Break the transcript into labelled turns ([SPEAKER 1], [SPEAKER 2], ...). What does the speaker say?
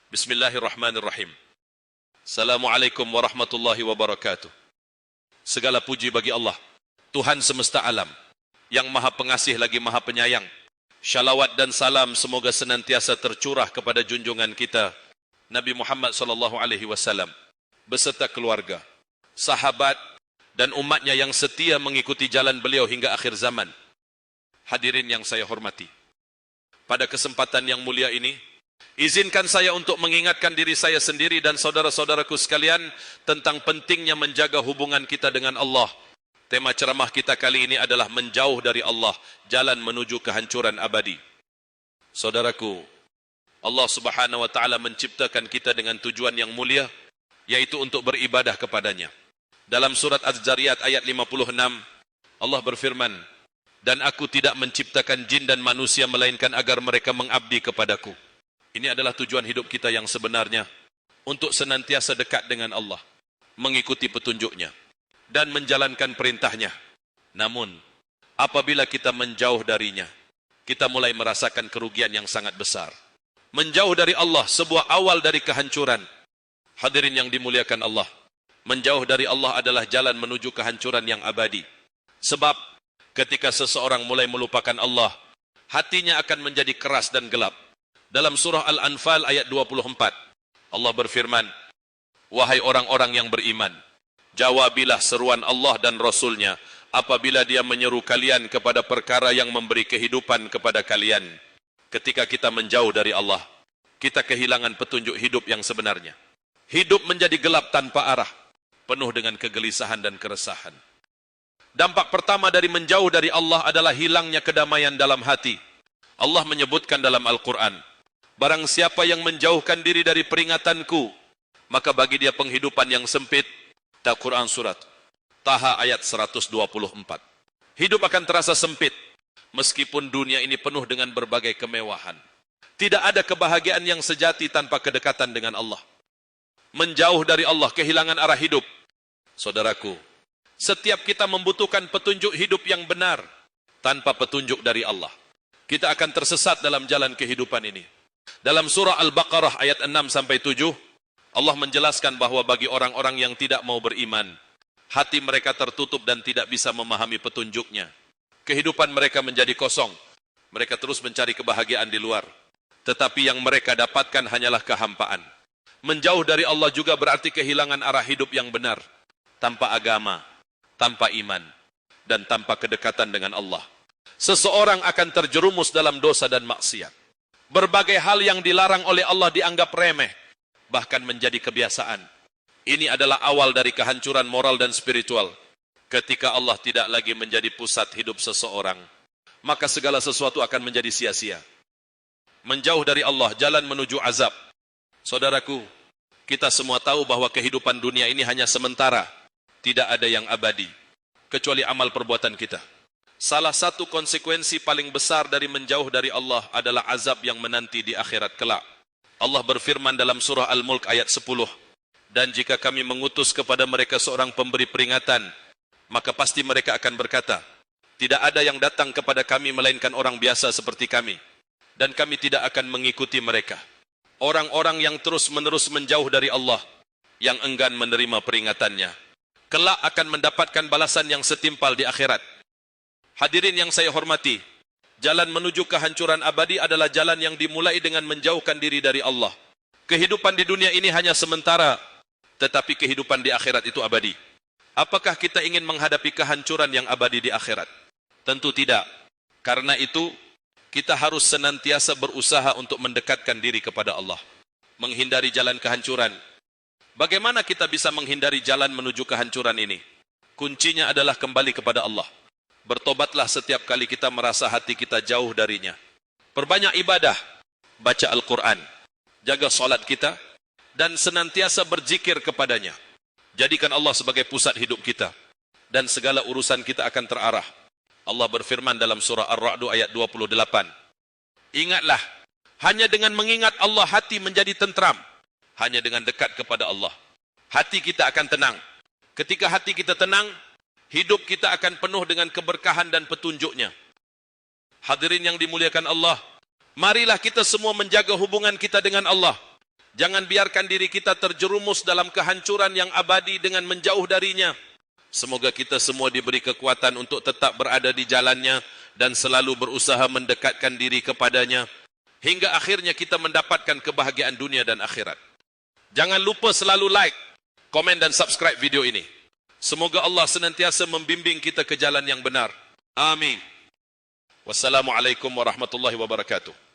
[SPEAKER 1] Bismillahirrahmanirrahim. Assalamualaikum warahmatullahi wabarakatuh. Segala puji bagi Allah, Tuhan semesta alam, yang maha pengasih lagi maha penyayang. Syalawat dan salam semoga senantiasa tercurah kepada junjungan kita, Nabi Muhammad SAW, beserta keluarga, sahabat, dan umatnya yang setia mengikuti jalan beliau hingga akhir zaman. Hadirin yang saya hormati, pada kesempatan yang mulia ini, izinkan saya untuk mengingatkan diri saya sendiri dan saudara-saudaraku sekalian tentang pentingnya menjaga hubungan kita dengan Allah. Tema ceramah kita kali ini adalah menjauh dari Allah, jalan menuju kehancuran abadi. Saudaraku, Allah Subhanahu wa taala menciptakan kita dengan tujuan yang mulia, yaitu untuk beribadah kepadanya. Dalam surat Az-Zariyat ayat 56, Allah berfirman, "Dan aku tidak menciptakan jin dan manusia melainkan agar mereka mengabdi kepadaku." Ini adalah tujuan hidup kita yang sebenarnya, untuk senantiasa dekat dengan Allah, mengikuti petunjuknya, dan menjalankan perintahnya. Namun, apabila kita menjauh darinya, kita mulai merasakan kerugian yang sangat besar. Menjauh dari Allah, sebuah awal dari kehancuran. Hadirin yang dimuliakan Allah, menjauh dari Allah adalah jalan menuju kehancuran yang abadi. Sebab, ketika seseorang mulai melupakan Allah, hatinya akan menjadi keras dan gelap. Dalam surah Al-Anfal ayat 24, Allah berfirman, "Wahai orang-orang yang beriman, jawabilah seruan Allah dan Rasul-Nya apabila dia menyeru kalian kepada perkara yang memberi kehidupan kepada kalian." Ketika kita menjauh dari Allah, kita kehilangan petunjuk hidup yang sebenarnya. Hidup menjadi gelap tanpa arah, penuh dengan kegelisahan dan keresahan. Dampak pertama dari menjauh dari Allah adalah hilangnya kedamaian dalam hati. Allah menyebutkan dalam Al-Quran, "Barang siapa yang menjauhkan diri dari peringatanku, maka bagi dia penghidupan yang sempit." Al-Quran surat Taha ayat 124. Hidup akan terasa sempit, meskipun dunia ini penuh dengan berbagai kemewahan. Tidak ada kebahagiaan yang sejati tanpa kedekatan dengan Allah. Menjauh dari Allah, kehilangan arah hidup. Saudaraku, setiap kita membutuhkan petunjuk hidup yang benar. Tanpa petunjuk dari Allah, kita akan tersesat dalam jalan kehidupan ini. Dalam surah Al-Baqarah ayat 6-7, Allah menjelaskan bahwa bagi orang-orang yang tidak mau beriman, hati mereka tertutup dan tidak bisa memahami petunjuknya. Kehidupan mereka menjadi kosong. Mereka terus mencari kebahagiaan di luar. Tetapi yang mereka dapatkan hanyalah kehampaan. Menjauh dari Allah juga berarti kehilangan arah hidup yang benar. Tanpa agama, tanpa iman, dan tanpa kedekatan dengan Allah, seseorang akan terjerumus dalam dosa dan maksiat. Berbagai hal yang dilarang oleh Allah dianggap remeh, bahkan menjadi kebiasaan. Ini adalah awal dari kehancuran moral dan spiritual. Ketika Allah tidak lagi menjadi pusat hidup seseorang, maka segala sesuatu akan menjadi sia-sia. Menjauh dari Allah, jalan menuju azab. Saudaraku, kita semua tahu bahwa kehidupan dunia ini hanya sementara, tidak ada yang abadi, kecuali amal perbuatan kita. Salah satu konsekuensi paling besar dari menjauh dari Allah adalah azab yang menanti di akhirat kelak. Allah berfirman dalam surah Al-Mulk ayat 10, "Dan jika kami mengutus kepada mereka seorang pemberi peringatan, maka pasti mereka akan berkata, tidak ada yang datang kepada kami melainkan orang biasa seperti kami, dan kami tidak akan mengikuti mereka." Orang-orang yang terus-menerus menjauh dari Allah, yang enggan menerima peringatannya, kelak akan mendapatkan balasan yang setimpal di akhirat. Hadirin yang saya hormati, jalan menuju kehancuran abadi adalah jalan yang dimulai dengan menjauhkan diri dari Allah. Kehidupan di dunia ini hanya sementara, tetapi kehidupan di akhirat itu abadi. Apakah kita ingin menghadapi kehancuran yang abadi di akhirat? Tentu tidak. Karena itu, kita harus senantiasa berusaha untuk mendekatkan diri kepada Allah, menghindari jalan kehancuran. Bagaimana kita bisa menghindari jalan menuju kehancuran ini? Kuncinya adalah kembali kepada Allah. Bertobatlah setiap kali kita merasa hati kita jauh darinya. Perbanyak ibadah, baca Al-Quran, jaga salat kita, dan senantiasa berzikir kepadanya. Jadikan Allah sebagai pusat hidup kita, dan segala urusan kita akan terarah. Allah berfirman dalam surah Ar-Ra'd ayat 28, "Ingatlah, hanya dengan mengingat Allah hati menjadi tentram. Hanya dengan dekat kepada Allah, hati kita akan tenang. Ketika hati kita tenang, hidup kita akan penuh dengan keberkahan dan petunjuknya." Hadirin yang dimuliakan Allah, marilah kita semua menjaga hubungan kita dengan Allah. Jangan biarkan diri kita terjerumus dalam kehancuran yang abadi dengan menjauh darinya. Semoga kita semua diberi kekuatan untuk tetap berada di jalannya dan selalu berusaha mendekatkan diri kepadanya hingga akhirnya kita mendapatkan kebahagiaan dunia dan akhirat. Jangan lupa selalu like, komen dan subscribe video ini. Semoga Allah senantiasa membimbing kita ke jalan yang benar. Amin. Wassalamualaikum warahmatullahi wabarakatuh.